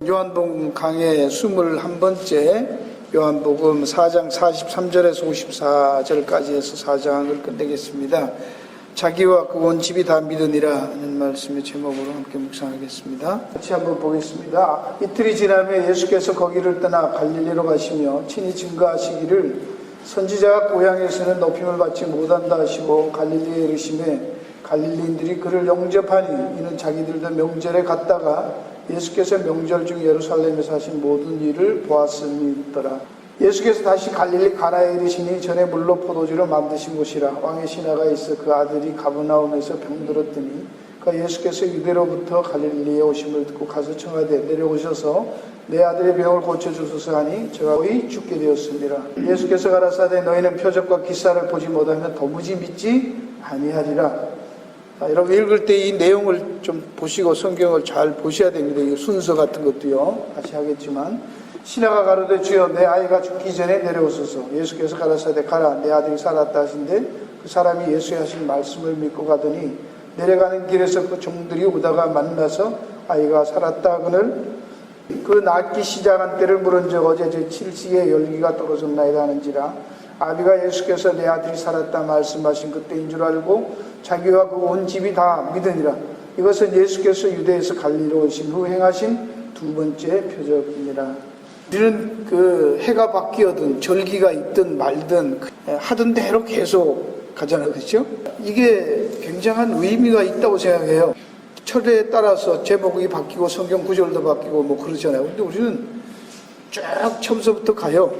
요한복음 강의 21번째 요한복음 4장 43절에서 54절까지 해서 4장을 끝내겠습니다. 자기와 그 온 집이 다 믿으니라 하는 말씀의 제목으로 함께 묵상하겠습니다. 같이 한번 보겠습니다. 이틀이 지나면 예수께서 거기를 떠나 갈릴리로 가시며 친히 증거하시기를 선지자가 고향에서는 높임을 받지 못한다 하시고 갈릴리에 이르시매 갈릴리인들이 그를 영접하니 이는 자기들도 명절에 갔다가 예수께서 명절 중 예루살렘에서 하신 모든 일을 보았음이더라. 예수께서 다시 갈릴리 가나에 이르시니 전에 물로 포도주를 만드신 곳이라. 왕의 신하가 있어 그 아들이 가버나움에서 병들었더니 그 예수께서 유대로부터 갈릴리에 오심을 듣고 가서 청하되 내려오셔서 내 아들의 병을 고쳐주소서 하니 저가 거의 죽게 되었습니다. 예수께서 가라사대 너희는 표적과 기사를 보지 못하면 도무지 믿지 아니하리라. 여러분 읽을 때 이 내용을 좀 보시고 성경을 잘 보셔야 됩니다. 이 순서 같은 것도요. 다시 하겠지만 신하가 가로되 주여 내 아이가 죽기 전에 내려오소서. 예수께서 가라사대 가라 내 아들이 살았다 하신데 그 사람이 예수의 하신 말씀을 믿고 가더니 내려가는 길에서 그 종들이 오다가 만나서 아이가 살았다 하거늘 그 낫기 시작한 때를 물은 적 어제 제 7시에 열기가 떨어졌나이다 하는지라. 아비가 예수께서 내 아들이 살았다 말씀하신 그때인 줄 알고 자기와 그 온 집이 다 믿으니라. 이것은 예수께서 유대에서 갈릴리로 오신 후 행하신 두 번째 표적이니라. 우리는 그 해가 바뀌어든 절기가 있든 말든 하던 대로 계속 가잖아요. 그렇죠? 이게 굉장한 의미가 있다고 생각해요. 철에 따라서 제목이 바뀌고 성경 구절도 바뀌고 뭐 그러잖아요. 근데 우리는 쭉 처음서부터 가요.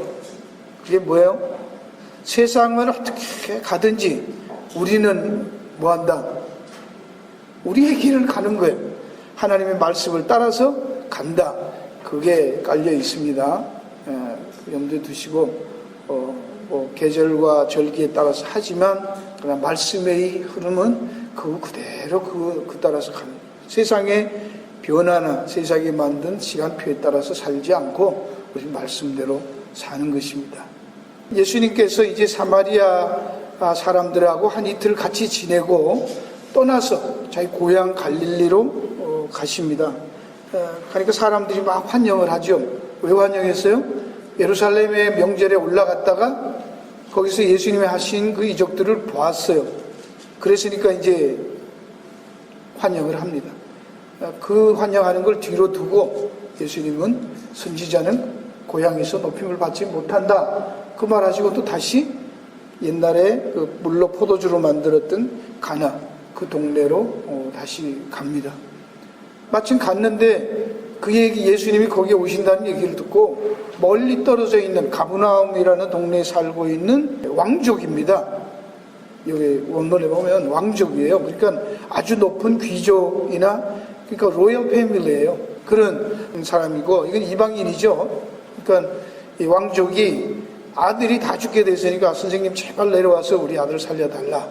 그게 뭐예요? 세상은 어떻게 가든지 우리는 뭐한다? 우리의 길을 가는 거예요. 하나님의 말씀을 따라서 간다. 그게 깔려 있습니다. 염두에 두시고 뭐 계절과 절기에 따라서 하지만 그러나 말씀의 흐름은 그대로 그 따라서 가는 거예요. 세상의 변화나 세상이 만든 시간표에 따라서 살지 않고 우리 말씀대로 사는 것입니다. 예수님께서 이제 사마리아 사람들하고 한 이틀 같이 지내고 떠나서 자기 고향 갈릴리로 가십니다. 그러니까 사람들이 막 환영을 하죠. 왜 환영했어요? 예루살렘의 명절에 올라갔다가 거기서 예수님이 하신 그 이적들을 보았어요. 그랬으니까 이제 환영을 합니다. 그 환영하는 걸 뒤로 두고 예수님은 선지자는 고향에서 높임을 받지 못한다. 그 말하시고 또 다시 옛날에 그 물로 포도주로 만들었던 가나 그 동네로 다시 갑니다. 마침 갔는데 그 얘기 예수님이 거기에 오신다는 얘기를 듣고 멀리 떨어져 있는 가버나움이라는 동네에 살고 있는 왕족입니다. 여기 원문에 보면 왕족이에요. 그러니까 아주 높은 귀족이나 그러니까 로열 패밀리예요. 그런 사람이고 이건 이방인이죠. 그러니까 이 왕족이 아들이 다 죽게 됐으니까 선생님 제발 내려와서 우리 아들 살려달라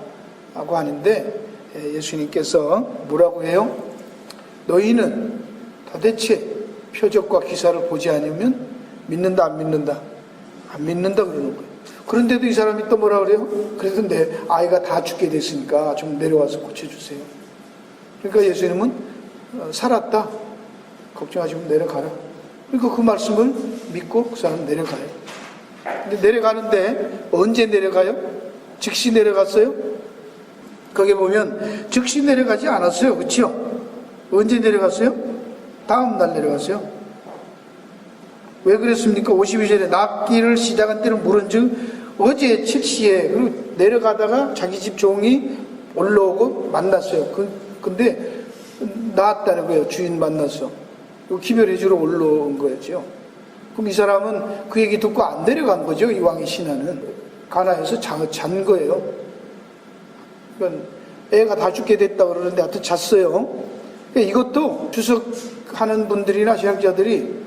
하고 하는데 예수님께서 뭐라고 해요? 너희는 도대체 표적과 기사를 보지 않으면 믿는다 안 믿는다? 안 믿는다 그러는 거예요. 그런데도 이 사람이 또 뭐라 그래요? 그래서 내 아이가 다 죽게 됐으니까 좀 내려와서 고쳐주세요. 그러니까 예수님은 살았다. 걱정하지 말고 내려가라. 그러니까 그 말씀을 믿고 그 사람 내려가요. 근데 내려가는데 언제 내려가요? 즉시 내려갔어요? 거기 보면 즉시 내려가지 않았어요. 그렇죠? 언제 내려갔어요? 다음 날 내려갔어요. 왜 그랬습니까? 52절에 낫기를 시작한 때는 물은즉 어제 7시에 그리고 내려가다가 자기 집 종이 올라오고 만났어요. 근데 나았다는 거예요. 주인 만나서 기별해 주러 올라온 거였죠. 그럼 이 사람은 그 얘기 듣고 안 내려간 거죠. 이 왕의 신하는 가나에서 잔 거예요. 그러니까 애가 다 죽게 됐다 그러는데 하여튼 잤어요. 그러니까 이것도 주석하는 분들이나 신학자들이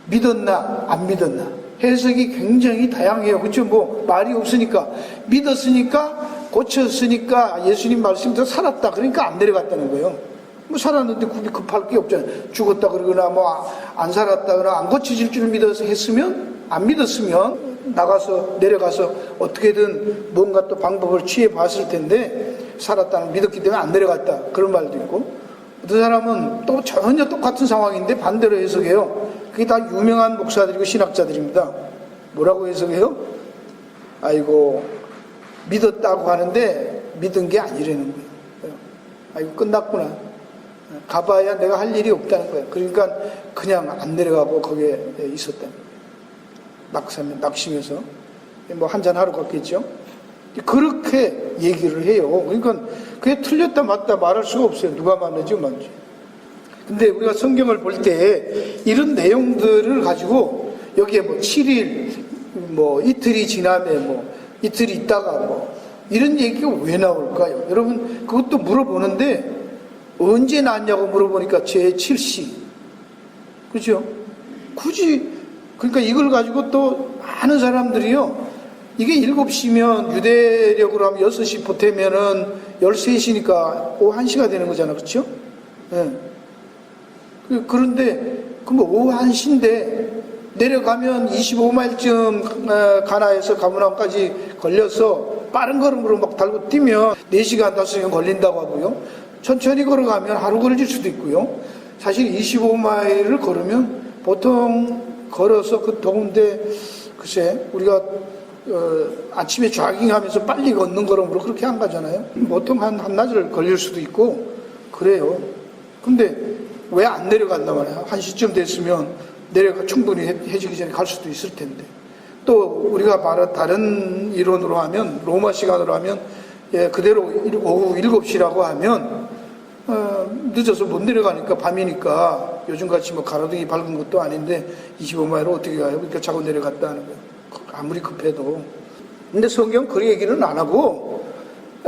믿었나 안 믿었나 해석이 굉장히 다양해요. 그렇죠? 뭐 말이 없으니까 믿었으니까 고쳤으니까 예수님 말씀대로 살았다. 그러니까 안 내려갔다는 거예요. 뭐 살았는데 굳이 급할 게 없잖아요. 죽었다 그러거나 뭐 안 살았다거나 안 고쳐질 줄 믿어서 했으면 안 믿었으면 내려가서 어떻게든 뭔가 또 방법을 취해 봤을 텐데 살았다는 믿었기 때문에 안 내려갔다. 그런 말도 있고 어떤 사람은 또 전혀 똑같은 상황인데 반대로 해석해요. 그게 다 유명한 목사들이고 신학자들입니다. 뭐라고 해석해요? 아이고, 믿었다고 하는데 믿은 게 아니라는 거예요. 아이고, 끝났구나. 가봐야 내가 할 일이 없다는 거예요. 그러니까 그냥 안 내려가고 거기에 있었다는 거예요. 낙심해서. 뭐 한잔 하러 갔겠죠. 그렇게 얘기를 해요. 그러니까 그게 틀렸다 맞다 말할 수가 없어요. 누가 맞는지 맞지. 근데 우리가 성경을 볼 때 이런 내용들을 가지고 여기에 뭐 7일, 뭐 이틀이 지나면 뭐 이틀이 있다가 뭐 이런 얘기가 왜 나올까요? 여러분 그것도 물어보는데 언제 낳았냐고 물어보니까 제7시. 그죠? 굳이 그러니까 이걸 가지고 또 많은 사람들이요. 이게 7시면 유대력으로 하면 6시 보태면은 13시니까 오후 1시가 되는 거잖아. 그렇죠? 네. 그런데 그럼 오후 1시인데 내려가면 25마일쯤 가나에서 가문함까지 걸려서 빠른 걸음으로 막 달고 뛰면 4시간 5시간 걸린다고 하고요. 천천히 걸어가면 하루 걸릴 수도 있고요. 사실 25마일을 걸으면 보통 걸어서 그 더운데 글쎄 우리가 아침에 조깅하면서 빨리 걷는 걸음으로 그렇게 안 가잖아요. 보통 한나절 걸릴 수도 있고 그래요. 근데 왜 안 내려간단 말이야. 1시쯤 됐으면 내려가 충분히 해지기 전에 갈 수도 있을 텐데. 또 우리가 말한 다른 이론으로 하면 로마 시간으로 하면 그대로 오후 7시라고 하면 늦어서 못 내려가니까 밤이니까 요즘같이 뭐 가로등이 밝은 것도 아닌데 25마일을 어떻게 가요? 그러니까 자고 내려갔다 하는 거예요. 아무리 급해도. 근데 성경 그 얘기는 안 하고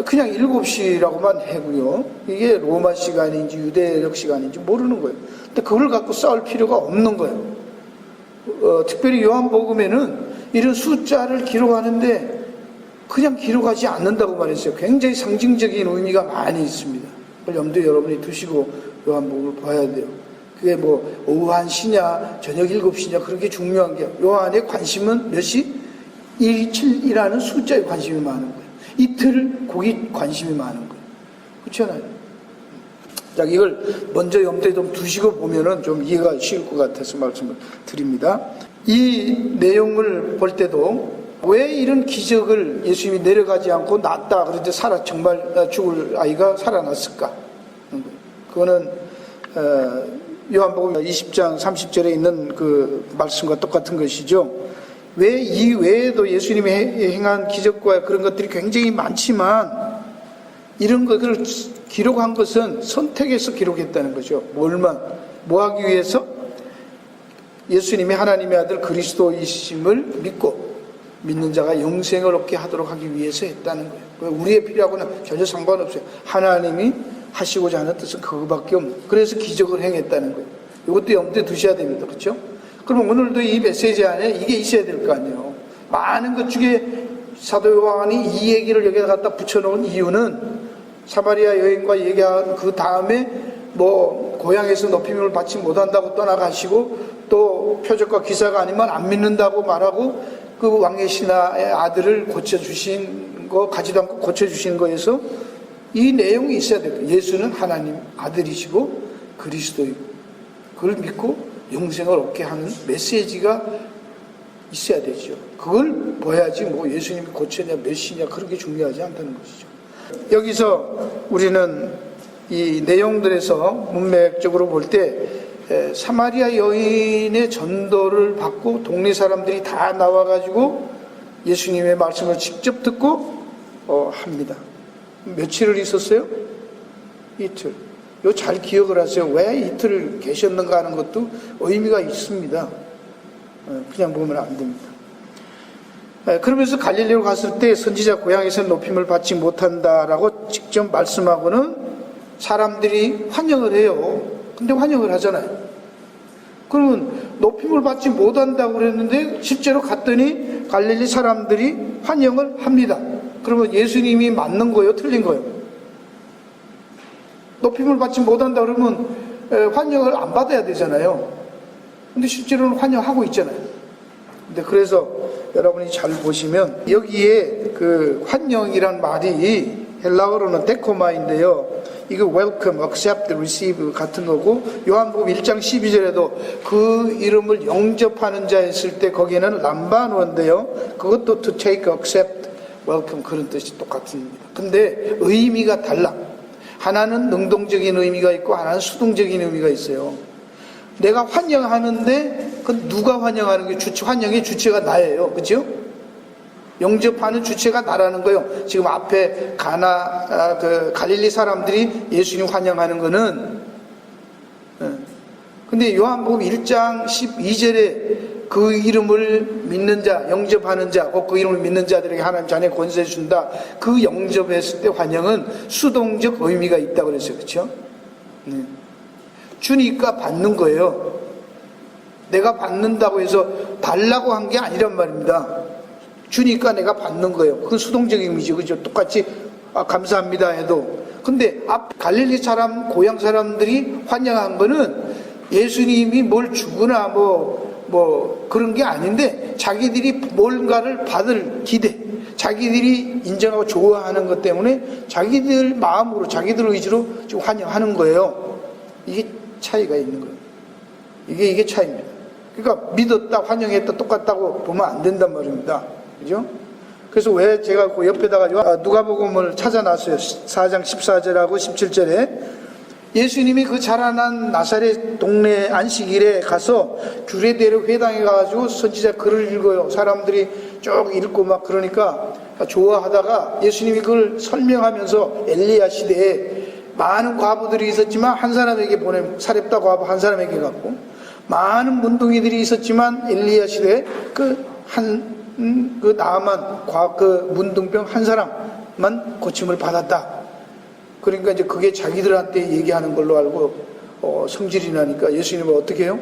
그냥 7시라고만 해고요. 이게 로마 시간인지 유대력 시간인지 모르는 거예요. 근데 그걸 갖고 싸울 필요가 없는 거예요. 특별히 요한복음에는 이런 숫자를 기록하는데 그냥 기록하지 않는다고 말했어요. 굉장히 상징적인 의미가 많이 있습니다. 그걸 염두에 여러분이 두시고 요한복음을 봐야 돼요. 그게 뭐 오후 1시냐 저녁 7시냐 그렇게 중요한 게 요한의 관심은 몇 시? 127이라는 숫자에 관심이 많은 거예요. 이틀 거기 관심이 많은 거예요. 그렇잖아요. 자, 이걸 먼저 염두에 좀 두시고 보면은 좀 이해가 쉬울 것 같아서 말씀을 드립니다. 이 내용을 볼 때도 왜 이런 기적을 예수님이 내려가지 않고 낫다 그런데 정말 죽을 아이가 살아났을까? 그거는 요한복음 20장 30절에 있는 그 말씀과 똑같은 것이죠. 왜 이 외에도 예수님이 행한 기적과 그런 것들이 굉장히 많지만 이런 것을 기록한 것은 선택해서 기록했다는 거죠. 뭐 하기 위해서? 예수님이 하나님의 아들 그리스도이심을 믿고 믿는 자가 영생을 얻게 하도록 하기 위해서 했다는 거예요. 우리의 필요하고는 전혀 상관없어요. 하나님이 하시고자 하는 뜻은 그거밖에 없는 거예요. 그래서 기적을 행했다는 거예요. 이것도 염두에 두셔야 됩니다. 그렇죠? 그럼 오늘도 이 메시지 안에 이게 있어야 될 거 아니에요. 많은 것 중에 사도 요한이 이 얘기를 여기다 갖다 붙여놓은 이유는 사마리아 여인과 얘기한 그 다음에 뭐 고향에서 높임을 받지 못한다고 떠나가시고 또 표적과 기사가 아니면 안 믿는다고 말하고 그 왕의 신하의 아들을 고쳐주신 거 가지도 않고 고쳐주신 거에서 이 내용이 있어야 돼요. 예수는 하나님 아들이시고 그리스도이고 그걸 믿고 영생을 얻게 하는 메시지가 있어야 되죠. 그걸 봐야지 뭐 예수님이 고쳤냐 몇이냐 그런 게 중요하지 않다는 것이죠. 여기서 우리는 이 내용들에서 문맥적으로 볼 때 사마리아 여인의 전도를 받고 동네 사람들이 다 나와가지고 예수님의 말씀을 직접 듣고 합니다. 며칠을 있었어요? 이틀. 이거 잘 기억을 하세요. 왜 이틀을 계셨는가 하는 것도 의미가 있습니다. 그냥 보면 안 됩니다. 그러면서 갈릴리로 갔을 때 선지자 고향에서 높임을 받지 못한다라고 직접 말씀하고는 사람들이 환영을 해요. 근데 환영을 하잖아요. 그러면 높임을 받지 못한다고 그랬는데 실제로 갔더니 갈릴리 사람들이 환영을 합니다. 그러면 예수님이 맞는 거예요? 틀린 거예요? 높임을 받지 못한다 그러면 환영을 안 받아야 되잖아요. 근데 실제로는 환영하고 있잖아요. 근데 그래서 여러분이 잘 보시면 여기에 그 환영이란 말이 헬라어로는 데코마인데요. 이거 welcome, accept, receive 같은 거고, 요한복음 1장 12절에도 그 이름을 영접하는 자 했을 때 거기에는 람바노인데요, 그것도 to take, accept, welcome 그런 뜻이 똑같습니다. 근데 의미가 달라. 하나는 능동적인 의미가 있고 하나는 수동적인 의미가 있어요. 내가 환영하는데 그 누가 환영하는 게 환영의 주체가 나예요. 그죠? 영접하는 주체가 나라는 거예요. 지금 앞에 갈릴리 사람들이 예수님 환영하는 거는, 근데 요한복음 1장 12절에 그 이름을 믿는 자, 영접하는 자, 그 이름을 믿는 자들에게 하나님 자녀의 권세 준다. 그 영접했을 때 환영은 수동적 의미가 있다고 그랬어요. 그렇죠? 주니까 받는 거예요. 내가 받는다고 해서 달라고 한 게 아니란 말입니다. 주니까 내가 받는 거예요. 그건 수동적인 의미죠. 그죠? 똑같이 감사합니다 해도. 근데 갈릴리 사람, 고향 사람들이 환영한 거는 예수님이 뭘 주거나 뭐 그런 게 아닌데 자기들이 뭔가를 받을 기대, 자기들이 인정하고 좋아하는 것 때문에 자기들 마음으로, 자기들 의지로 지금 환영하는 거예요. 이게 차이가 있는 거예요. 이게 차이입니다. 그러니까 믿었다, 환영했다 똑같다고 보면 안 된단 말입니다. 그죠? 그래서 왜 제가 그 옆에다가 누가복음을 찾아놨어요. 4장 14절하고 17절에 예수님이 그 자라난 나사렛 동네 안식일에 가서 규례대로 회당에 가가지고 선지자 글을 읽어요. 사람들이 쭉 읽고 막 그러니까 좋아하다가 예수님이 그걸 설명하면서 엘리야 시대에 많은 과부들이 있었지만 한 사람에게 사렙다 과부 한 사람에게 갔고, 많은 문둥이들이 있었지만 엘리야 시대에 나만 문둥병 한 사람만 고침을 받았다. 그러니까 이제 그게 자기들한테 얘기하는 걸로 알고 성질이 나니까 예수님을 어떻게 해요?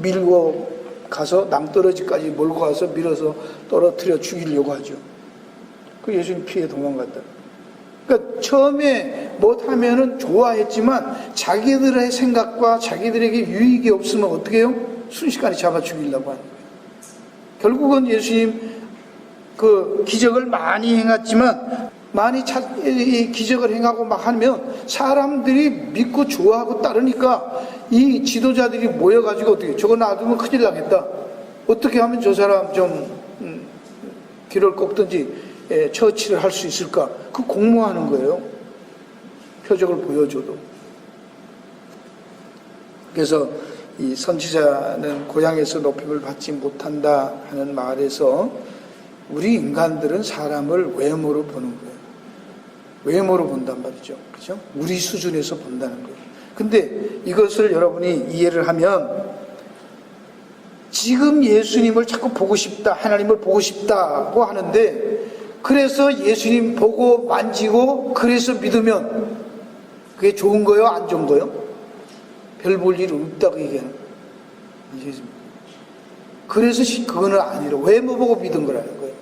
밀고 가서 낭떠러지까지 몰고 가서 밀어서 떨어뜨려 죽이려고 하죠. 그 예수님 피해 도망갔다. 그러니까 처음에 못하면은 좋아했지만 자기들의 생각과 자기들에게 유익이 없으면 어떻게 해요? 순식간에 잡아 죽이려고 하는 거예요. 결국은 예수님 그 기적을 많이 행했지만 많이 기적을 행하고 막 하면 사람들이 믿고 좋아하고 따르니까 이 지도자들이 모여가지고 어떻게 저거 놔두면 큰일 나겠다. 어떻게 하면 저 사람 좀 길을 꺾든지 처치를 할 수 있을까? 그 공모하는 거예요. 표적을 보여줘도. 그래서 이 선지자는 고향에서 높임을 받지 못한다 하는 말에서 우리 인간들은 사람을 외모로 보는 거예요. 외모로 본단 말이죠. 그죠? 우리 수준에서 본다는 거예요. 근데 이것을 여러분이 이해를 하면 지금 예수님을 자꾸 보고 싶다, 하나님을 보고 싶다고 하는데 그래서 예수님 보고 만지고 그래서 믿으면 그게 좋은 거예요? 안 좋은 거예요? 별 볼 일 없다고 얘기하는 거예요. 그래서 그거는 아니라 외모 보고 믿은 거라는 거예요.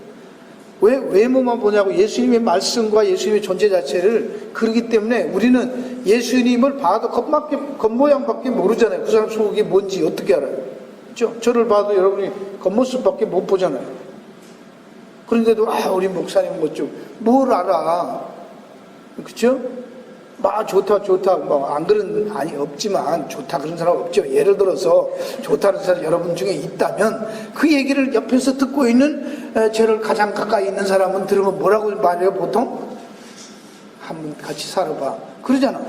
왜 외모만 보냐고, 예수님의 말씀과 예수님의 존재 자체를, 그러기 때문에 우리는 예수님을 봐도 겉모양밖에 모르잖아요. 그 사람 속이 뭔지 어떻게 알아요? 그렇죠? 저를 봐도 여러분이 겉모습밖에 못 보잖아요. 그런데도 우리 목사님 뭘 알아? 그렇죠? 막 좋다 안 그런 없지만 좋다 그런 사람 없죠. 예를 들어서 좋다는 사람 여러분 중에 있다면 그 얘기를 옆에서 듣고 있는 저를 가장 가까이 있는 사람은 들으면 뭐라고 말해요? 보통 한번 같이 살아봐 그러잖아.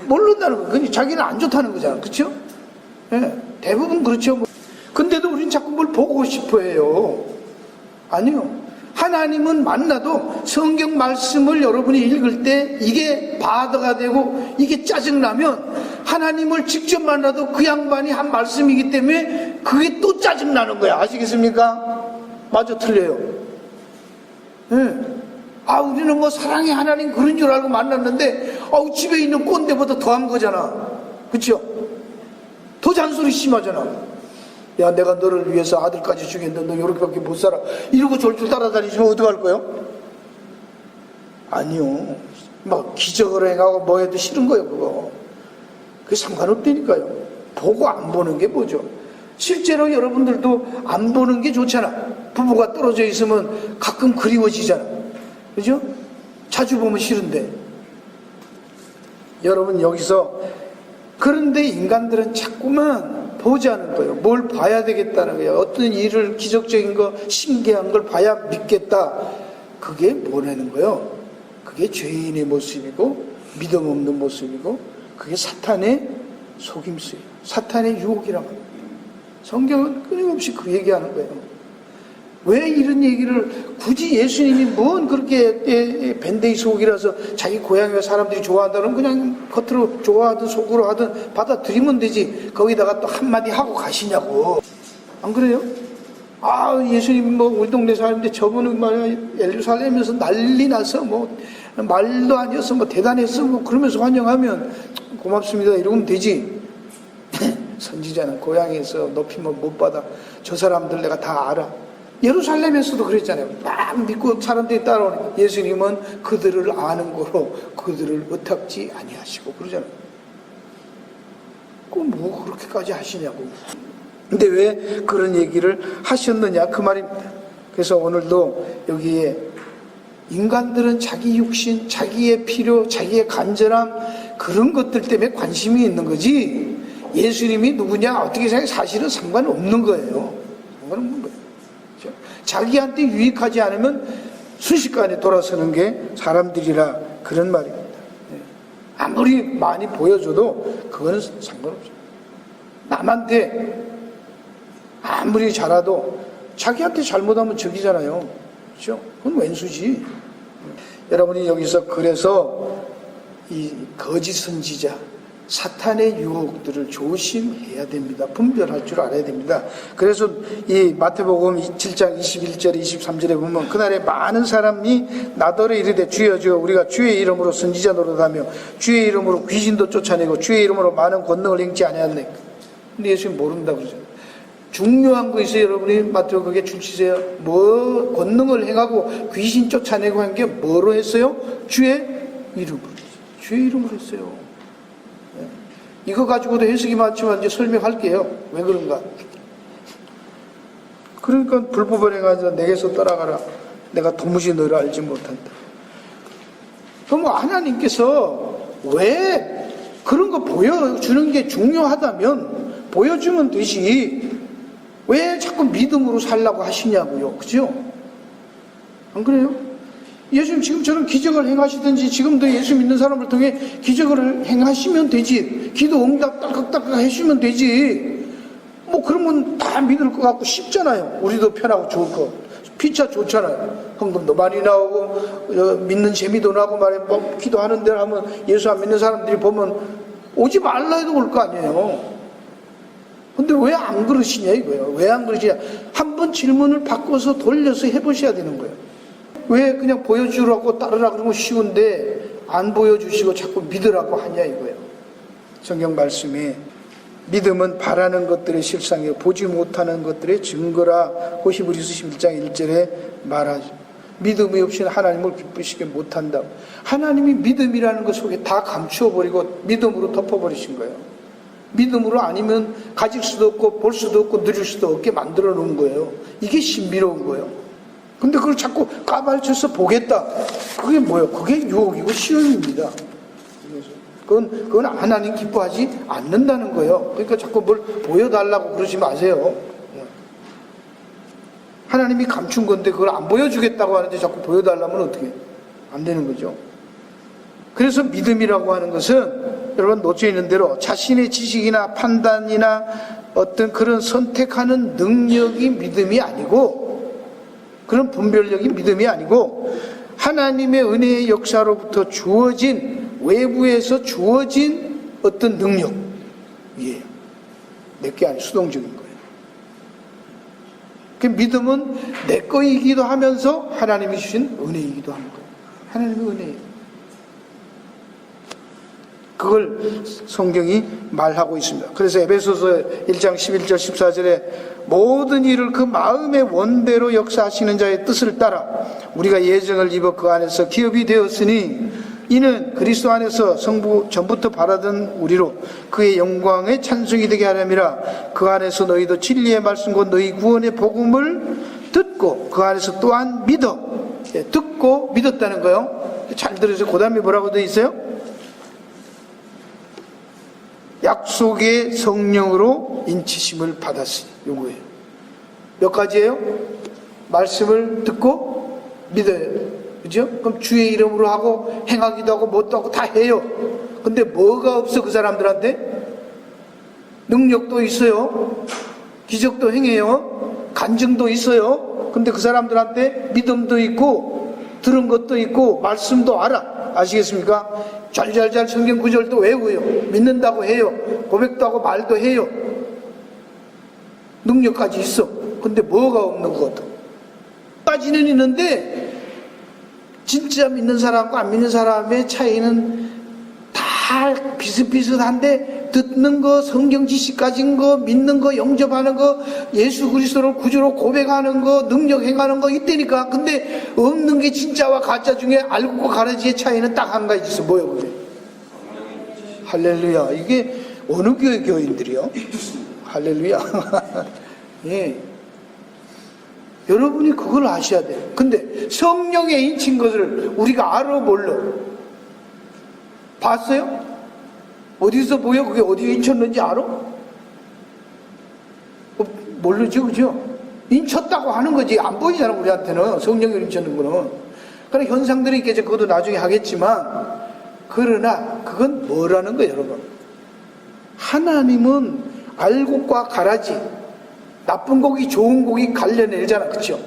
모른다는 거. 그냥 자기는 안 좋다는 거잖아. 그렇죠? 예, 대부분 그렇죠. 근데도 우린 자꾸 뭘 보고 싶어해요. 아니요. 하나님은 만나도 성경 말씀을 여러분이 읽을 때 이게 바다가 되고 이게 짜증나면 하나님을 직접 만나도 그 양반이 한 말씀이기 때문에 그게 또 짜증나는 거야. 아시겠습니까? 맞아, 틀려요. 네. 우리는 뭐 사랑의 하나님 그런 줄 알고 만났는데 집에 있는 꼰대보다 더한 거잖아. 그렇죠? 더 잔소리 심하잖아. 야, 내가 너를 위해서 아들까지 죽였는데 너 이렇게밖에 못 살아. 이러고 졸졸 따라다니시면 어떡할 거예요? 아니요. 막 기적을 행하고 뭐 해도 싫은 거예요, 그거. 그게 상관없다니까요. 보고 안 보는 게 뭐죠? 실제로 여러분들도 안 보는 게 좋잖아. 부부가 떨어져 있으면 가끔 그리워지잖아. 그죠? 자주 보면 싫은데. 여러분 여기서 그런데 인간들은 자꾸만 보자는 거예요. 뭘 봐야 되겠다는 거예요. 어떤 일을 기적적인 거 신기한 걸 봐야 믿겠다. 그게 뭐라는 거예요? 그게 죄인의 모습이고 믿음 없는 모습이고 그게 사탄의 속임수예요. 사탄의 유혹이라고 합니다. 성경은 끊임없이 그 얘기하는 거예요. 왜 이런 얘기를 굳이 예수님이 뭔 그렇게 밴데이 속이라서 자기 고향에 사람들이 좋아한다면 그냥 겉으로 좋아하든 속으로 하든 받아들이면 되지 거기다가 또 한마디 하고 가시냐고. 안 그래요? 예수님 우리 동네 사람인데 저분은 말이야 예루살렘에서 난리 나서 말도 아니어서 대단했어 그러면서 환영하면 고맙습니다 이러면 되지. 선지자는 고향에서 높이면 못 받아. 저 사람들 내가 다 알아. 예루살렘에서도 그랬잖아요. 막 믿고 사람들이 따라오니까 예수님은 그들을 아는 거로 그들을 의탁지 아니하시고 그러잖아요. 그럼 뭐 그렇게까지 하시냐고. 근데 왜 그런 얘기를 하셨느냐 그 말입니다. 그래서 오늘도 여기에 인간들은 자기 육신, 자기의 필요, 자기의 간절함 그런 것들 때문에 관심이 있는 거지 예수님이 누구냐 어떻게 생각해 사실은 상관없는 거예요. 상관없는 거예요. 그렇죠? 자기한테 유익하지 않으면 순식간에 돌아서는 게 사람들이라 그런 말입니다. 아무리 많이 보여줘도 그거는 상관없어요. 남한테 아무리 잘해도 자기한테 잘못하면 적이잖아요. 그렇죠? 그건 왼수지. 여러분이 여기서 그래서 이 거짓 선지자 사탄의 유혹들을 조심해야 됩니다. 분별할 줄 알아야 됩니다. 그래서 이 마태복음 7장 21절 23절에 보면 그날에 많은 사람이 나더러 이르되 주여 주여 우리가 주의 이름으로 선지자 노릇하며 주의 이름으로 귀신도 쫓아내고 주의 이름으로 많은 권능을 행치 아니하였네. 근데 예수님 모른다고 그러죠. 중요한 거 있어요. 여러분이 마태복음 그게 줄치세요. 뭐 권능을 행하고 귀신 쫓아내고 한 게 뭐로 했어요? 주의 이름으로. 주의 이름으로 했어요. 이거 가지고도 해석이 많지만 이제 설명할게요. 왜 그런가? 그러니까 불법을 행하자 내게서 떠나가라. 내가 도무지 너를 알지 못한다. 그럼 하나님께서 왜 그런 거 보여주는 게 중요하다면 보여주면 되지. 왜 자꾸 믿음으로 살라고 하시냐고요. 그죠? 안 그래요? 예수님 지금처럼 기적을 행하시든지 지금도 예수 믿는 사람을 통해 기적을 행하시면 되지. 기도 응답 딸깍딸깍 해주시면 되지. 그러면 다 믿을 것 같고 쉽잖아요. 우리도 편하고 좋을 거. 피차 좋잖아요. 헌금도 많이 나오고 믿는 재미도 나고 기도하는 데를 하면 예수 안 믿는 사람들이 보면 오지 말라 해도 올 거 아니에요. 근데 왜 안 그러시냐 이거예요. 왜 안 그러시냐. 한번 질문을 바꿔서 돌려서 해보셔야 되는 거예요. 왜 그냥 보여주라고 따르라 그러면 쉬운데 안 보여주시고 자꾸 믿으라고 하냐 이거예요. 성경 말씀에 믿음은 바라는 것들의 실상이요 보지 못하는 것들의 증거라고 히브리서 11장 1절에 말하죠. 믿음이 없이는 하나님을 기쁘시게 못한다고. 하나님이 믿음이라는 것 속에 다 감추어버리고 믿음으로 덮어버리신 거예요. 믿음으로 아니면 가질 수도 없고 볼 수도 없고 누릴 수도 없게 만들어 놓은 거예요. 이게 신비로운 거예요. 근데 그걸 자꾸 까발쳐서 보겠다. 그게 뭐예요? 그게 유혹이고 시험입니다. 그건 하나님 기뻐하지 않는다는 거예요. 그러니까 자꾸 뭘 보여달라고 그러지 마세요. 하나님이 감춘 건데 그걸 안 보여주겠다고 하는데 자꾸 보여달라면 어떻게 안 되는 거죠. 그래서 믿음이라고 하는 것은 여러분 놓쳐 있는 대로 자신의 지식이나 판단이나 어떤 그런 선택하는 능력이 믿음이 아니고 그런 분별력이 믿음이 아니고 하나님의 은혜의 역사로부터 주어진 외부에서 주어진 어떤 능력이에요. 내게 아니 수동적인 거예요. 그 믿음은 내 거이기도 하면서 하나님이 주신 은혜이기도 하는 거예요. 하나님의 은혜예요. 그걸 성경이 말하고 있습니다. 그래서 에베소서 1장 11절 14절에 모든 일을 그 마음의 원대로 역사하시는 자의 뜻을 따라 우리가 예정을 입어 그 안에서 기업이 되었으니 이는 그리스도 안에서 성부 전부터 바라던 우리로 그의 영광의 찬송이 되게 하려니라. 그 안에서 너희도 진리의 말씀과 너희 구원의 복음을 듣고 그 안에서 또한 믿어. 듣고 믿었다는 거요. 잘 들으세요. 그 다음에 뭐라고 되어 있어요? 약속의 성령으로 인치심을 받았으니. 요거예요. 몇 가지예요? 말씀을 듣고 믿어요. 그죠? 그럼 주의 이름으로 하고 행하기도 하고 뭣도 하고 다 해요. 근데 뭐가 없어 그 사람들한테? 능력도 있어요. 기적도 행해요. 간증도 있어요. 근데 그 사람들한테 믿음도 있고 들은 것도 있고 말씀도 알아. 아시겠습니까? 잘잘잘 성경 구절도 외우요. 믿는다고 해요. 고백도 하고 말도 해요. 능력까지 있어. 근데 뭐가 없는 것도 까지는 있는데 진짜 믿는 사람과 안 믿는 사람의 차이는 다 비슷비슷한데 듣는 거, 성경 지식 가진 거, 믿는 거, 영접하는 거, 예수 그리스도를 구주로 고백하는 거, 능력 행하는 거 이때니까. 근데 없는 게 진짜와 가짜 중에 알고 가르치의 차이는 딱 한 가지 있어. 뭐예요 그게? 할렐루야. 이게 어느 교회 교인들이요? 할렐루야. 예. 여러분이 그걸 아셔야 돼요. 근데 성령에 인친 것을 우리가 알아 몰라? 봤어요? 어디서 보여? 그게 어디에 인쳤는지 알아? 모르죠, 그죠? 인쳤다고 하는 거지. 안 보이잖아, 우리한테는. 성령을 인쳤는 거는. 그러니까 현상들이 있겠죠. 그것도 나중에 하겠지만. 그러나, 그건 뭐라는 거예요, 여러분? 하나님은 알곡과 가라지, 나쁜 고기, 좋은 고기 갈려내잖아, 그쵸?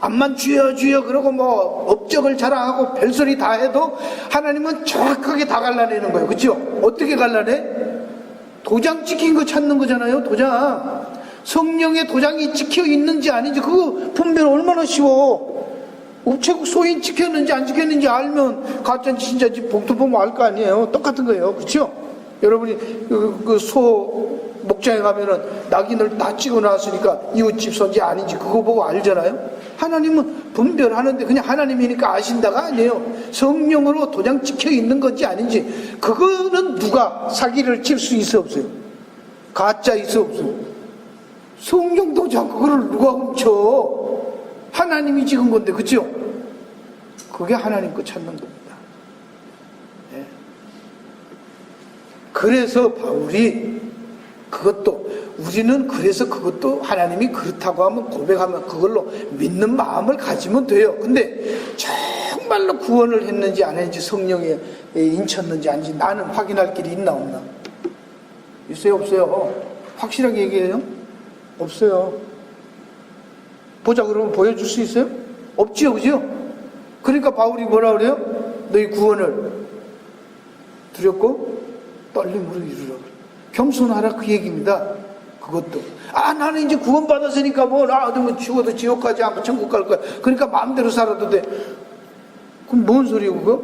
암만 주여 주여 그러고 뭐 업적을 자랑하고 별소리 다 해도 하나님은 정확하게 다 갈라내는 거예요. 그렇죠? 어떻게 갈라내? 도장 찍힌 거 찾는 거잖아요. 도장. 성령의 도장이 찍혀 있는지 아닌지 그거 분별 얼마나 쉬워. 우체국 소인 찍혔는지 안 찍혔는지 알면 가짜인지 진짜인지 봉투 보면 알 거 아니에요. 똑같은 거예요. 그렇죠? 여러분이 그 소 목장에 가면은 낙인을 다 찍어놨으니까 이웃집 소인지 아닌지 그거 보고 알잖아요. 하나님은 분별하는데 그냥 하나님이니까 아신다가 아니에요. 성령으로 도장 찍혀 있는 건지 아닌지. 그거는 누가 사기를 칠 수 있어 없어요? 가짜 있어 없어요? 성령 도장 그거를 누가 훔쳐? 하나님이 찍은 건데, 그죠? 그게 하나님 거 찾는 겁니다. 네. 그래서 바울이 그것도 우리는 그래서 그것도 하나님이 그렇다고 하면 고백하면 그걸로 믿는 마음을 가지면 돼요. 근데 정말로 구원을 했는지 안 했는지 성령에 인쳤는지 아닌지 나는 확인할 길이 있나 없나? 있어요 없어요? 확실하게 얘기해요? 없어요. 보자 그러면 보여줄 수 있어요? 없지요, 그죠? 그러니까 바울이 뭐라 그래요? 너희 구원을 두렵고 떨림으로 이루라. 겸손하라 그 얘기입니다. 그것도 나는 이제 구원받았으니까 뭐 죽어도 지옥 가지 않고 천국 갈 거야. 그러니까 마음대로 살아도 돼. 그럼 뭔 소리예요 그거?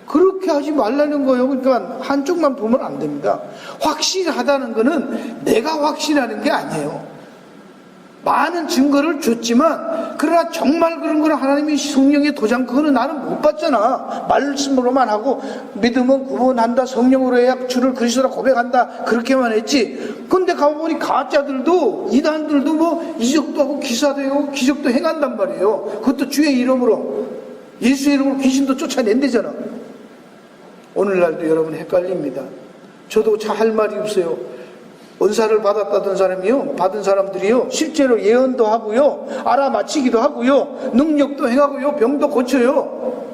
그렇게 하지 말라는 거예요. 그러니까 한쪽만 보면 안 됩니다. 확실하다는 거는 내가 확신하는 게 아니에요. 많은 증거를 줬지만 그러나 정말 그런 거는 하나님이 성령의 도장 그거는 나는 못 봤잖아. 말씀으로만 하고 믿으면 구원한다, 성령으로 해야 주를 그리스도라 고백한다, 그렇게만 했지. 근데 가보니 가짜들도 이단들도 뭐 이적도 하고 기사도 하고 기적도 행한단 말이에요. 그것도 주의 이름으로, 예수의 이름으로 귀신도 쫓아낸대잖아. 오늘날도 여러분 헷갈립니다. 저도 잘 할 말이 없어요. 은사를 받았다던 사람이요, 받은 사람들이요, 실제로 예언도 하고요, 알아맞히기도 하고요, 능력도 행하고요, 병도 고쳐요.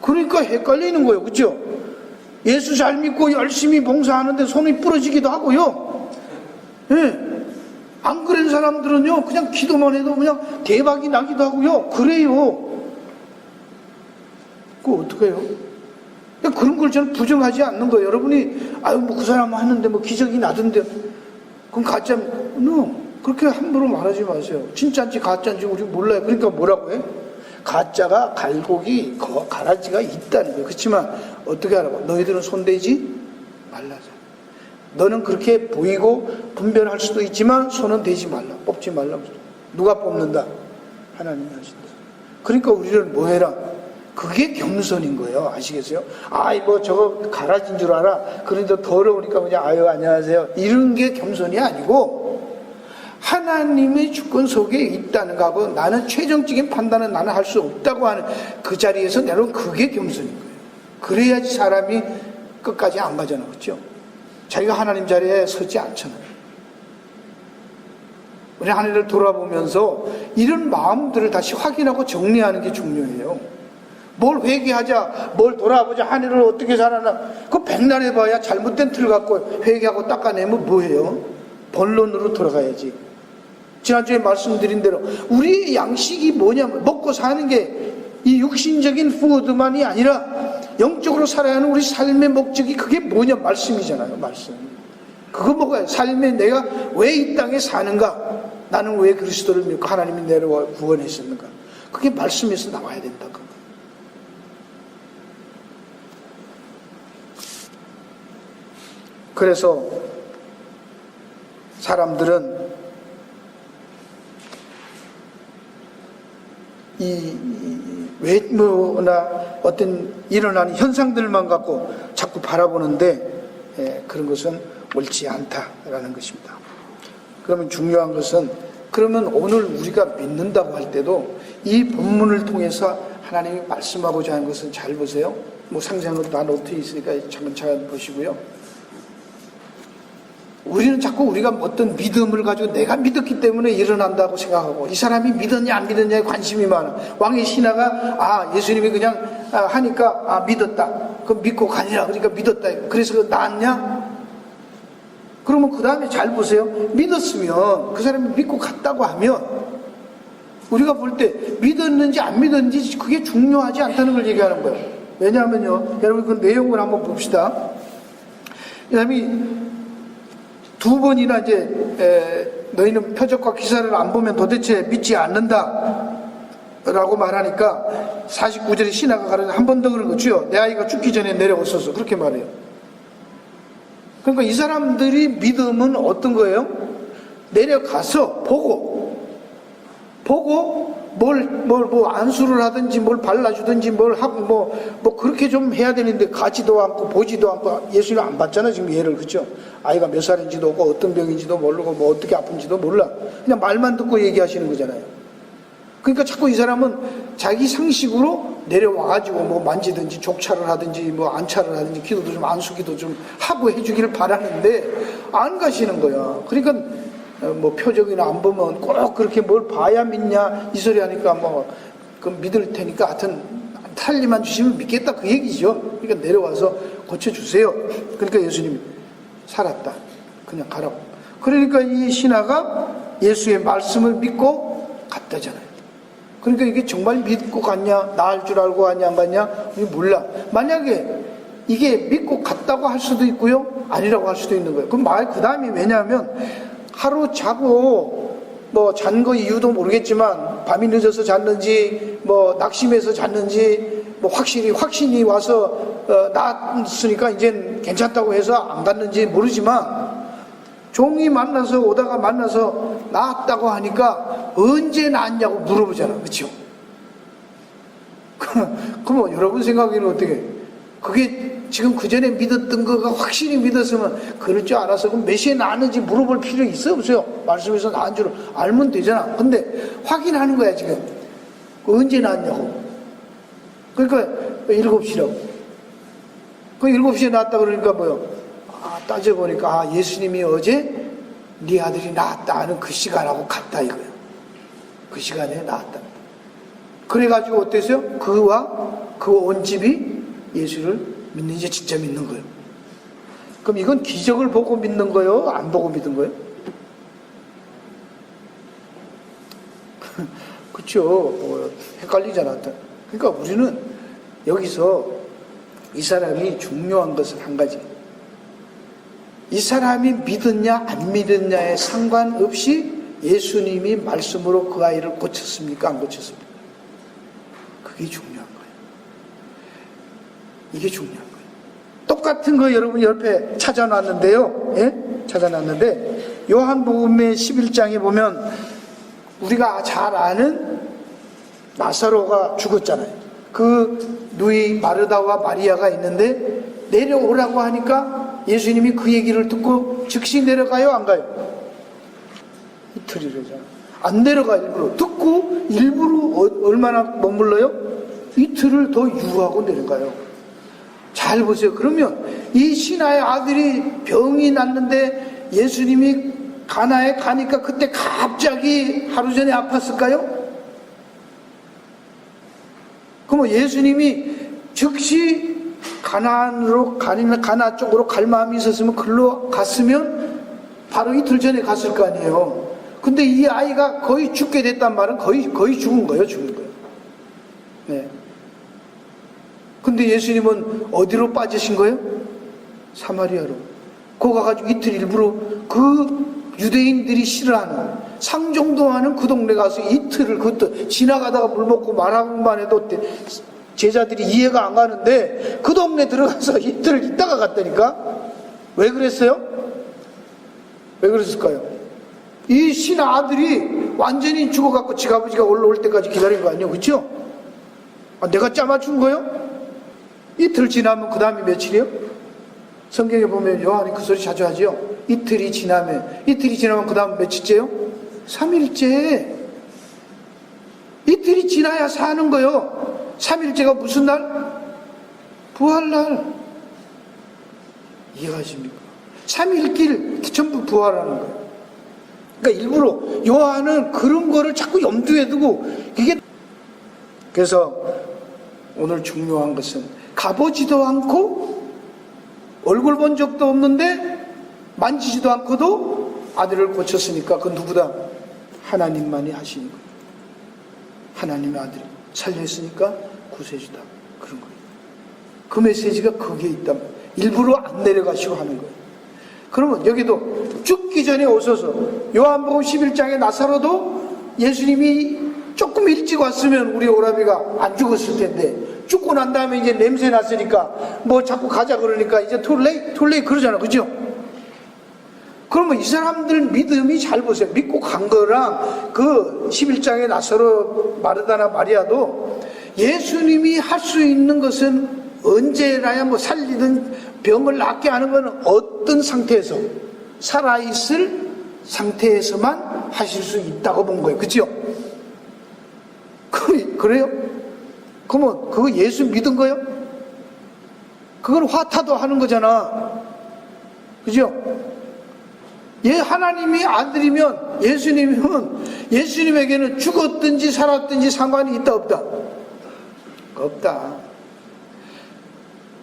그러니까 헷갈리는 거예요. 그죠? 예수 잘 믿고 열심히 봉사하는데 손이 부러지기도 하고요. 예. 안 그런 사람들은요, 그냥 기도만 해도 그냥 대박이 나기도 하고요. 그래요. 그거 어떡해요? 그런 걸 저는 부정하지 않는 거예요. 여러분이 뭐 그 사람 하는데 뭐 기적이 나던데 그럼 가짜, 그렇게 함부로 말하지 마세요. 진짜인지 가짜인지 우리 몰라요. 그러니까 뭐라고 해? 가짜가 갈고기 가라지가 있다는 거예요. 그렇지만 어떻게 알아봐? 너희들은 손대지 말라죠. 너는 그렇게 보이고 분별할 수도 있지만 손은 대지 말라, 뽑지 말라고. 누가 뽑는다? 하나님이 하신다. 그러니까 우리는 뭐 해라? 그게 겸손인 거예요. 아시겠어요? 뭐 저거 가라진 줄 알아. 그런데 더러우니까 그냥 안녕하세요. 이런 게 겸손이 아니고 하나님의 주권 속에 있다는 거하고 나는 최종적인 판단은 나는 할 수 없다고 하는 그 자리에서 여러분 그게 겸손인 거예요. 그래야지 사람이 끝까지 안 가잖아. 그렇죠? 자기가 하나님 자리에 서지 않잖아요. 우리 하나님을 돌아보면서 이런 마음들을 다시 확인하고 정리하는 게 중요해요. 뭘 회개하자, 뭘 돌아보자, 하늘을 어떻게 살아나, 그거 백날 해봐야 잘못된 틀 갖고 회개하고 닦아내면 뭐예요? 본론으로 돌아가야지. 지난주에 말씀드린 대로 우리의 양식이 뭐냐면 먹고 사는 게 이 육신적인 푸드만이 아니라 영적으로 살아야 하는 우리 삶의 목적이 그게 뭐냐? 말씀이잖아요. 말씀. 그거 먹어야 삶에 내가 왜 이 땅에 사는가? 나는 왜 그리스도를 믿고 하나님이 내려와 구원했었는가? 그게 말씀에서 나와야 된다. 그래서 사람들은 이 외모나 어떤 일어나는 현상들만 갖고 자꾸 바라보는데 그런 것은 옳지 않다라는 것입니다. 그러면 중요한 것은, 그러면 오늘 우리가 믿는다고 할 때도 이 본문을 통해서 하나님이 말씀하고자 하는 것은, 잘 보세요. 뭐 상세한 다 노트 있으니까 차근차근 보시고요. 우리는 자꾸 우리가 어떤 믿음을 가지고 내가 믿었기 때문에 일어난다고 생각하고, 이 사람이 믿었냐 안 믿었냐에 관심이 많아. 왕의 신하가 예수님이 그냥 하니까 믿었다. 그럼 믿고 가니라. 그러니까 믿었다. 그래서 그 나았냐? 그러면 그 다음에 잘 보세요. 믿었으면, 그 사람이 믿고 갔다고 하면 우리가 볼 때 믿었는지 안 믿었는지 그게 중요하지 않다는 걸 얘기하는 거예요. 왜냐하면요, 여러분 그 내용을 한번 봅시다. 이 사람이 두 번이나 이제 너희는 표적과 기사를 안 보면 도대체 믿지 않는다 라고 말하니까 49절에 신하가 가르쳐 한 번 더 그런 거죠. 내 아이가 죽기 전에 내려오소서, 그렇게 말해요. 그러니까 이 사람들이 믿음은 어떤 거예요? 내려가서 보고 뭐 안수를 하든지 뭘 발라주든지 뭘 하고 뭐 그렇게 좀 해야 되는데 가지도 않고 보지도 않고, 예수님 안 봤잖아요 지금 예를. 그렇죠? 아이가 몇 살인지도 없고 어떤 병인지도 모르고 뭐 어떻게 아픈지도 몰라. 그냥 말만 듣고 얘기하시는 거잖아요. 그러니까 자꾸 이 사람은 자기 상식으로 내려와가지고 뭐 만지든지 족차를 하든지 뭐 안차를 하든지 기도도 좀 안수기도 좀 하고 해주기를 바라는데 안 가시는 거야. 그러니까 뭐 표적이나 안 보면 꼭 그렇게 뭘 봐야 믿냐 이 소리 하니까 그 믿을 테니까 하여튼 살리만 주시면 믿겠다 그 얘기죠. 그러니까 내려와서 고쳐주세요. 그러니까 예수님이 살았다. 그냥 가라고. 그러니까 이 신하가 예수의 말씀을 믿고 갔다잖아요. 그러니까 이게 정말 믿고 갔냐, 나을 줄 알고 갔냐 안 갔냐 우리 몰라. 만약에 이게 믿고 갔다고 할 수도 있고요, 아니라고 할 수도 있는 거예요. 그럼 그 다음이 왜냐하면 하루 자고 뭐 잔 거 이유도 모르겠지만 밤이 늦어서 잤는지 뭐 낙심해서 잤는지 뭐 확신이 와서 나았으니까 이젠 괜찮다고 해서 안 갔는지 모르지만, 종이 오다가 만나서 나았다고 하니까 언제 나았냐고 물어보잖아. 그렇죠? 그럼 여러분 생각에는 어떻게? 그게 지금 그 전에 믿었던 거가 확실히 믿었으면 그럴 줄 알아서 그럼 몇 시에 나왔는지 물어볼 필요 있어요? 없어요? 말씀에서 나은 줄 알면 되잖아. 근데 확인하는 거야 지금. 언제 나왔냐고. 그러니까 7시라고. 그 7시에 나왔다 그러니까 뭐요? 따져보니까 예수님이 어제 네 아들이 나았다 하는 그 시간하고 같다 이거예요. 그 시간에 나았다. 그래가지고 어땠어요? 그와 그 온 집이 예수를 믿는지 진짜 믿는 거예요. 그럼 이건 기적을 보고 믿는 거예요? 안 보고 믿는 거예요? 그렇죠. 헷갈리잖아. 그러니까 우리는 여기서 이 사람이 중요한 것은 한 가지. 이 사람이 믿었냐 안 믿었냐에 상관없이 예수님이 말씀으로 그 아이를 고쳤습니까? 안 고쳤습니까? 그게 중요한 거예요. 이게 중요한 거예요. 똑같은 거 여러분 옆에 찾아놨는데요. 예? 찾아놨는데 요한복음의 11장에 보면 우리가 잘 아는 나사로가 죽었잖아요. 그 누이 마르다와 마리아가 있는데 내려오라고 하니까 예수님이 그 얘기를 듣고 즉시 내려가요? 안 가요? 이틀이래잖아. 안 내려가. 일부러 듣고 일부러 얼마나 머물러요? 이틀을 더 유하고 내려가요. 잘 보세요. 그러면 이 신하의 아들이 병이 났는데 예수님이 가나에 가니까 그때 갑자기 하루 전에 아팠을까요? 그럼 예수님이 즉시 가나 쪽으로 갈 마음이 있었으면 글로 갔으면 바로 이틀 전에 갔을 거 아니에요. 근데 이 아이가 거의 죽게 됐단 말은 거의 죽은 거예요. 네. 근데 예수님은 어디로 빠지신 거예요? 사마리아로. 거기 가가지고 이틀 일부러 그 유대인들이 싫어하는 상종도하는 그 동네 가서 이틀을 그것도 지나가다가 물 먹고 말하기만 해도 제자들이 이해가 안 가는데 그 동네 들어가서 이틀을 있다가 갔다니까. 왜 그랬어요? 왜 그랬을까요? 이 신하 아들이 완전히 죽어갖고 지 아버지가 올라올 때까지 기다린 거 아니에요? 그렇죠? 내가 짜맞춘 거예요? 이틀 지나면 그 다음에 며칠이요? 성경에 보면 요한이 그 소리 자주 하죠. 이틀이 지나면 그 다음 며칠째요? 3일째. 이틀이 지나야 사는 거요. 3일째가 무슨 날? 부활날. 이해하십니까? 3일길 전부 부활하는 거예요. 그러니까 일부러 요한은 그런 거를 자꾸 염두에 두고 그래서 오늘 중요한 것은 가보지도 않고 얼굴 본 적도 없는데 만지지도 않고도 아들을 고쳤으니까 그 누구다? 하나님만이 하시는 거예요. 하나님의 아들이 살려했으니까 구세주다. 그런 거예요. 그 메시지가 거기에 있단 말이에요. 일부러 안 내려가시고 하는 거예요. 그러면 여기도 죽기 전에 오셔서 요한복음 11장에 나사로도 예수님이 조금 일찍 왔으면 우리 오라비가 안 죽었을 텐데 죽고 난 다음에 이제 냄새 났으니까 뭐 자꾸 가자 그러니까 이제 톨레이 그러잖아. 그죠? 그러면 이 사람들 믿음이 잘 보세요. 믿고 간 거랑 그 11장에 나사로 마르다나 마리아도 예수님이 할 수 있는 것은 언제라야 뭐 살리든 병을 낫게 하는 건 어떤 상태에서 살아있을 상태에서만 하실 수 있다고 본 거예요. 그죠? 그래요? 그러면 그거 예수 믿은 거예요? 그건 화타도 하는 거잖아. 그죠? 하나님이 아들이면 예수님에게는 죽었든지 살았든지 상관이 있다 없다? 없다.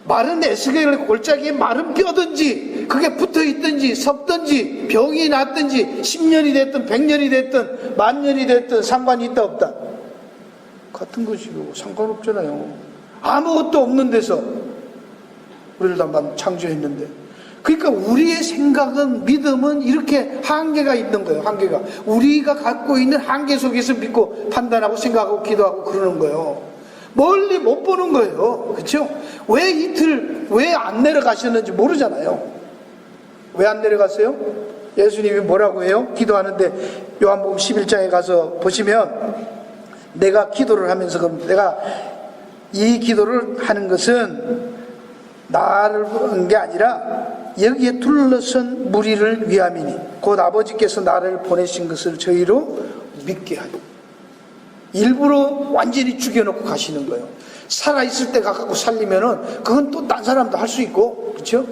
마른 에스겔 골짜기에 마른 뼈든지 그게 붙어있든지 섰든지 병이 났든지 10년이 됐든 100년이 됐든 10,000년이 됐든 상관이 있다 없다? 같은 것이고 상관없잖아요. 아무것도 없는 데서 우리를 한번 창조했는데. 그러니까 우리의 생각은 믿음은 이렇게 한계가 있는 거예요. 한계가 우리가 갖고 있는 한계 속에서 믿고 판단하고 생각하고 기도하고 그러는 거예요. 멀리 못 보는 거예요. 그렇죠? 왜 안 내려가셨는지 모르잖아요. 왜 안 내려갔어요? 예수님이 뭐라고 해요? 기도하는데 요한복음 11장에 가서 보시면 내가 기도를 하면서 그럼 내가 이 기도를 하는 것은 나를 부르는 게 아니라 여기에 둘러선 무리를 위함이니 곧 아버지께서 나를 보내신 것을 저희로 믿게 하니. 일부러 완전히 죽여놓고 가시는 거예요. 살아있을 때 갖고 살리면은 그건 또 딴 사람도 할 수 있고, 그렇죠?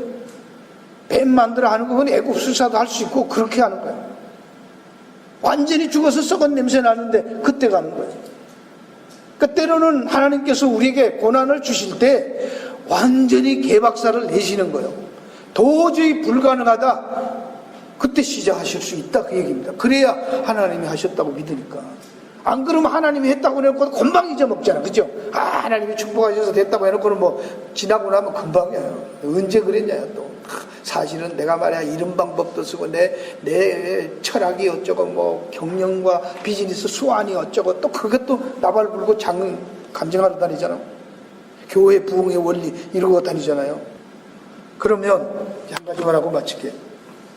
뱀 만들어 하는 건 애국수사도 할 수 있고 그렇게 하는 거예요. 완전히 죽어서 썩은 냄새 나는데 그때 가는 거예요. 그러니까 때로는 하나님께서 우리에게 고난을 주실 때 완전히 개박살을 내시는 거예요. 도저히 불가능하다. 그때 시작하실 수 있다 그 얘기입니다. 그래야 하나님이 하셨다고 믿으니까. 안 그러면 하나님이 했다고 해놓고 금방 잊어먹잖아. 그죠? 하나님이 축복하셔서 됐다고 해놓고는 뭐 지나고 나면 금방이에요. 언제 그랬냐 또. 사실은 내가 말이야 이런 방법도 쓰고 내 철학이 어쩌고 뭐 경영과 비즈니스 수완이 어쩌고 또 그것도 나발 불고 감정하러 다니잖아. 교회 부흥의 원리 이러고 다니잖아요. 그러면 한 가지만 하고 마칠게요.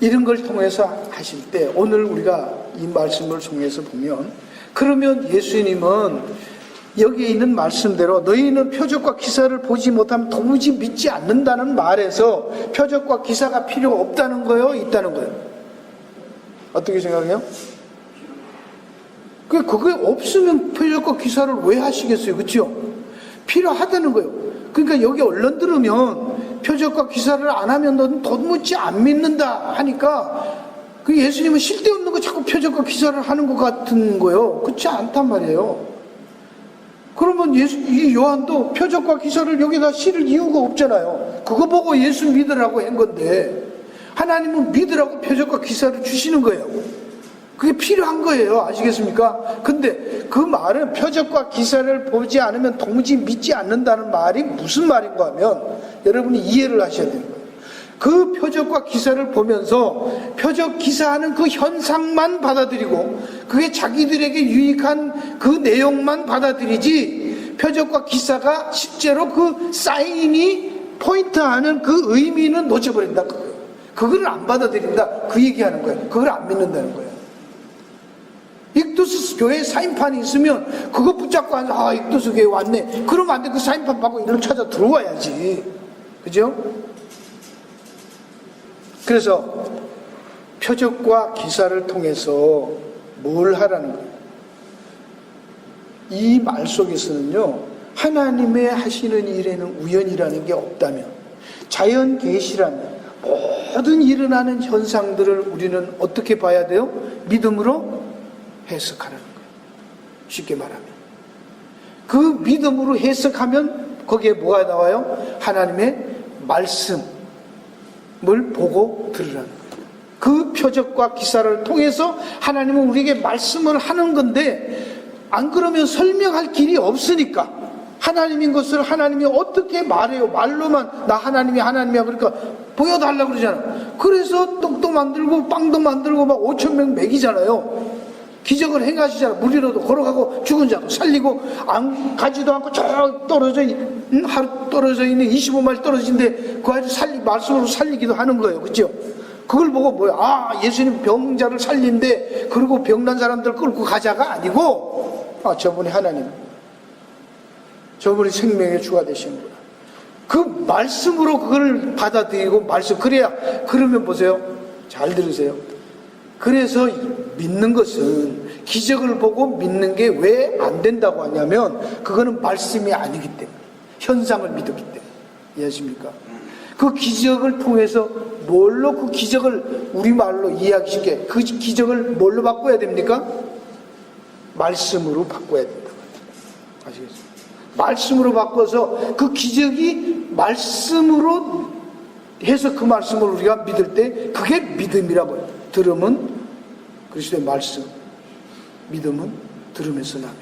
이런 걸 통해서 하실 때 오늘 우리가 이 말씀을 통해서 보면 그러면 예수님은 여기에 있는 말씀대로 너희는 표적과 기사를 보지 못하면 도무지 믿지 않는다는 말에서 표적과 기사가 필요 없다는 거예요? 있다는 거예요? 어떻게 생각해요? 그게 없으면 표적과 기사를 왜 하시겠어요? 그렇죠? 필요하다는 거예요. 그러니까 여기 언론 들으면 표적과 기사를 안 하면 너는 도무지 안 믿는다 하니까 그 예수님은 쓸데없는 거 자꾸 표적과 기사를 하는 것 같은 거예요. 그렇지 않단 말이에요. 그러면 이 요한도 표적과 기사를 여기다 실을 이유가 없잖아요. 그거 보고 예수 믿으라고 한 건데 하나님은 믿으라고 표적과 기사를 주시는 거예요. 그게 필요한 거예요. 아시겠습니까? 근데 그 말은 표적과 기사를 보지 않으면 도무지 믿지 않는다는 말이 무슨 말인가 하면 여러분이 이해를 하셔야 되는 거예요. 그 표적과 기사를 보면서 표적 기사하는 그 현상만 받아들이고 그게 자기들에게 유익한 그 내용만 받아들이지 표적과 기사가 실제로 그 사인이 포인트하는 그 의미는 놓쳐버린다. 그걸 안 받아들인다. 그 얘기하는 거예요. 그걸 안 믿는다는 거예요. 익두스 교회 사인판이 있으면 그거 붙잡고 앉아 익두스 교회 왔네. 그러면 안 돼. 그 사인판 받고 이걸 찾아 들어와야지. 그죠? 그래서 표적과 기사를 통해서 뭘 하라는 거예요? 이 말 속에서는요, 하나님의 하시는 일에는 우연이라는 게 없다면, 자연 계시라면 모든 일어나는 현상들을 우리는 어떻게 봐야 돼요? 믿음으로 해석하라는 거예요. 쉽게 말하면. 그 믿음으로 해석하면 거기에 뭐가 나와요? 하나님의 말씀을 보고 들으라는 거예요. 그 표적과 기사를 통해서 하나님은 우리에게 말씀을 하는 건데 안 그러면 설명할 길이 없으니까 하나님인 것을 하나님이 어떻게 말해요? 말로만 나 하나님이야 그러니까 보여달라고 그러잖아. 그래서 떡도 만들고 빵도 만들고 막 5,000명 먹이잖아요. 기적을 행하시잖아. 무리로도 걸어가고 죽은 자도 살리고 안 가지도 않고 저 떨어져 하루 떨어져 있는 25마리 떨어진데 그 아이를 말씀으로 살리기도 하는 거예요. 그렇죠? 그걸 보고 뭐야? 예수님 병자를 살린데 그리고 병난 사람들 끌고 가자가 아니고 저분이 하나님, 저분이 생명의 주가 되시는구나. 그 말씀으로 그걸 받아들이고 그러면 보세요. 잘 들으세요. 그래서 믿는 것은 기적을 보고 믿는 게 왜 안 된다고 하냐면 그거는 말씀이 아니기 때문에 현상을 믿었기 때문에. 이해하십니까? 그 기적을 통해서 뭘로 그 기적을 우리말로 이해하기 쉽게 그 기적을 뭘로 바꿔야 됩니까? 말씀으로 바꿔야 된다. 아시겠습니까? 말씀으로 바꿔서 그 기적이 말씀으로 해서 그 말씀을 우리가 믿을 때 그게 믿음이라고 해요. 들음은 그리스도의 말씀, 믿음은 들음에서 나며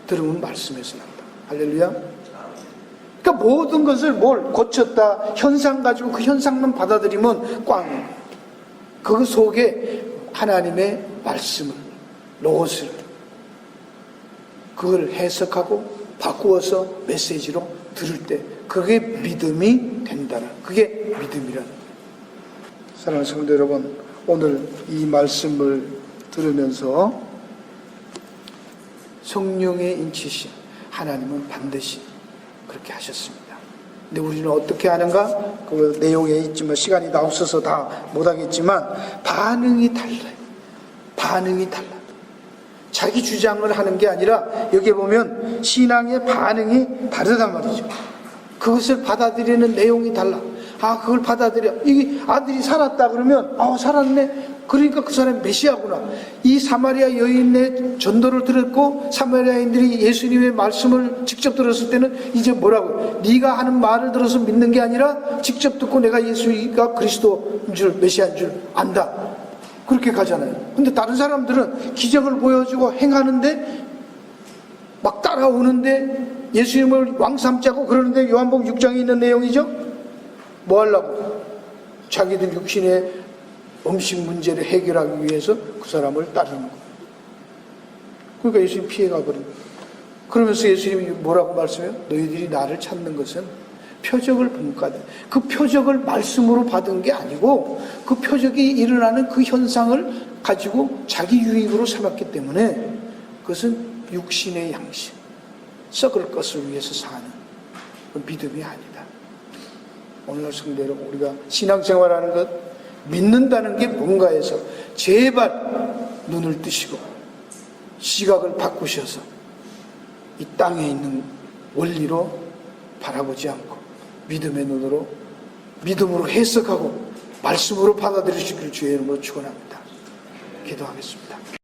들음은 말씀에서 난다. 할렐루야. 그러니까 모든 것을 고쳤다 현상 가지고 그 현상만 받아들이면 꽝. 그 속에 하나님의 말씀을 로고스를 그걸 해석하고 바꾸어서 메시지로 들을 때 그게 믿음이 된다는, 그게 믿음이라는 거예요. 사랑하는 성도 여러분, 오늘 이 말씀을 들으면서 성령의 인치심 하나님은 반드시 그렇게 하셨습니다. 근데 우리는 어떻게 하는가? 그 내용에 있지만 시간이 다 없어서 다 못하겠지만 반응이 달라요. 반응이 달라. 자기 주장을 하는 게 아니라 여기에 보면 신앙의 반응이 다르단 말이죠. 그것을 받아들이는 내용이 달라. 그걸 받아들여. 이 아들이 살았다 그러면 살았네. 그러니까 그 사람이 메시아구나. 이 사마리아 여인의 전도를 들었고 사마리아인들이 예수님의 말씀을 직접 들었을 때는 이제 뭐라고? 네가 하는 말을 들어서 믿는 게 아니라 직접 듣고 내가 예수가 그리스도인 줄 메시아인 줄 안다. 그렇게 가잖아요. 근데 다른 사람들은 기적을 보여주고 행하는데 막 따라오는데 예수님을 왕 삼자고 그러는데 요한복음 6장에 있는 내용이죠. 뭐 하려고? 자기들 육신의 음식 문제를 해결하기 위해서 그 사람을 따르는 거예요. 그러니까 예수님 피해가 버립니다. 그러면서 예수님이 뭐라고 말씀해요? 너희들이 나를 찾는 것은 표적을 본 거다. 그 표적을 말씀으로 받은 게 아니고 그 표적이 일어나는 그 현상을 가지고 자기 유익으로 삼았기 때문에 그것은 육신의 양식, 썩을 것을 위해서 사는 믿음이 아니다. 오늘날 성도 여러분, 우리가 신앙생활하는 것, 믿는다는 게 뭔가 해서 제발 눈을 뜨시고 시각을 바꾸셔서 이 땅에 있는 원리로 바라보지 않고 믿음의 눈으로 믿음으로 해석하고 말씀으로 받아들일 수 있기를 주의 이름으로 축원합니다. 기도하겠습니다.